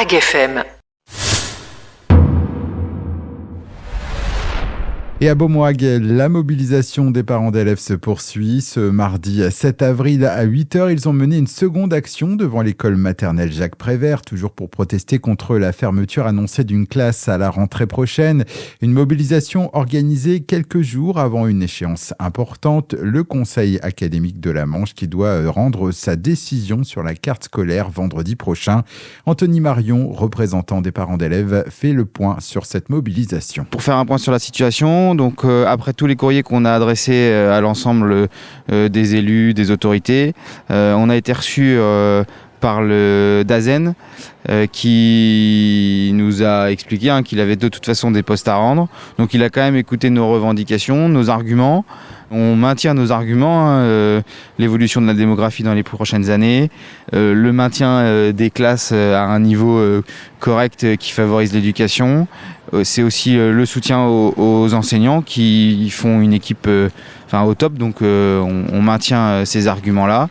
AgFM. Et à Beaumoig, la mobilisation des parents d'élèves se poursuit. Ce mardi 7 avril à 8h, ils ont mené une seconde action devant l'école maternelle Jacques Prévert, toujours pour protester contre la fermeture annoncée d'une classe à la rentrée prochaine. Une mobilisation organisée quelques jours avant une échéance importante, le Conseil académique de la Manche qui doit rendre sa décision sur la carte scolaire vendredi prochain. Anthony Marion, représentant des parents d'élèves, fait le point sur cette mobilisation. Pour faire un point sur la situation, donc après tous les courriers qu'on a adressés à l'ensemble des élus, des autorités, on a été reçus par le DAZEN qui nous a expliqué qu'il avait de toute façon des postes à rendre. Donc il a quand même écouté nos revendications, nos arguments. On maintient nos arguments, l'évolution de la démographie dans les prochaines années, le maintien des classes à un niveau correct qui favorise l'éducation. C'est aussi le soutien aux enseignants qui font une équipe au top, donc on maintient ces arguments-là.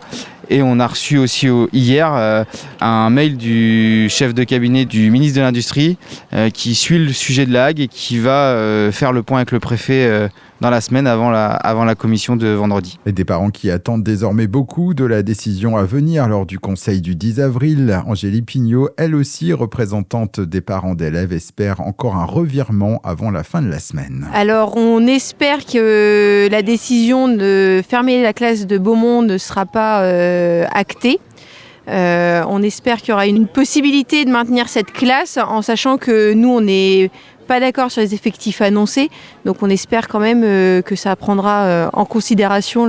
Et on a reçu aussi hier un mail du chef de cabinet du ministre de l'Industrie qui suit le sujet de la Hague et qui va faire le point avec le préfet dans la semaine avant la commission de vendredi. Et des parents qui attendent désormais beaucoup de la décision à venir lors du conseil du 10 avril. Angélie Pignot, elle aussi représentante des parents d'élèves, espère encore un revirement avant la fin de la semaine. Alors on espère que la décision de fermer la classe de Beaumont ne sera pas actée. On espère qu'il y aura une possibilité de maintenir cette classe en sachant que nous on n'est pas d'accord sur les effectifs annoncés, donc on espère quand même que ça prendra en considération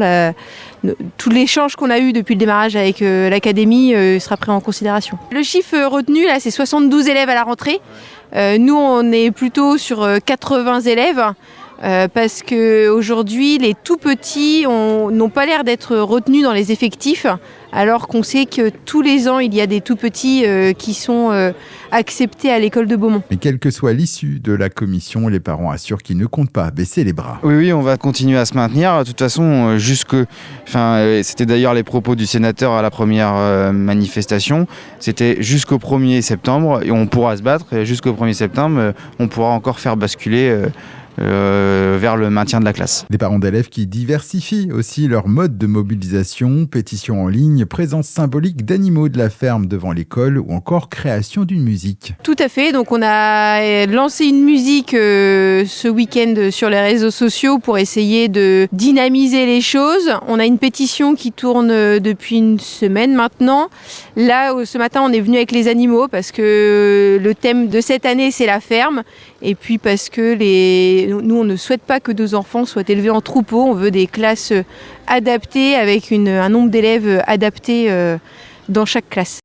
tout l'échange qu'on a eu depuis le démarrage avec l'académie sera pris en considération. Le chiffre retenu là c'est 72 élèves à la rentrée. Nous on est plutôt sur 80 élèves. Parce qu'aujourd'hui, les tout petits n'ont pas l'air d'être retenus dans les effectifs, alors qu'on sait que tous les ans, il y a des tout petits qui sont acceptés à l'école de Beaumont. Mais quelle que soit l'issue de la commission, les parents assurent qu'ils ne comptent pas baisser les bras. Oui, on va continuer à se maintenir. De toute façon, c'était d'ailleurs les propos du sénateur à la première manifestation, c'était jusqu'au 1er septembre, et on pourra se battre, et jusqu'au 1er septembre, on pourra encore faire basculer vers le maintien de la classe. Des parents d'élèves qui diversifient aussi leur mode de mobilisation, pétition en ligne, présence symbolique d'animaux de la ferme devant l'école ou encore création d'une musique. Tout à fait, donc on a lancé une musique ce week-end sur les réseaux sociaux pour essayer de dynamiser les choses. On a une pétition qui tourne depuis une semaine maintenant. Là, ce matin, on est venu avec les animaux parce que le thème de cette année, c'est la ferme. Et puis parce que nous, on ne souhaite pas que nos enfants soient élevés en troupeau. On veut des classes adaptées avec un nombre d'élèves adaptés dans chaque classe.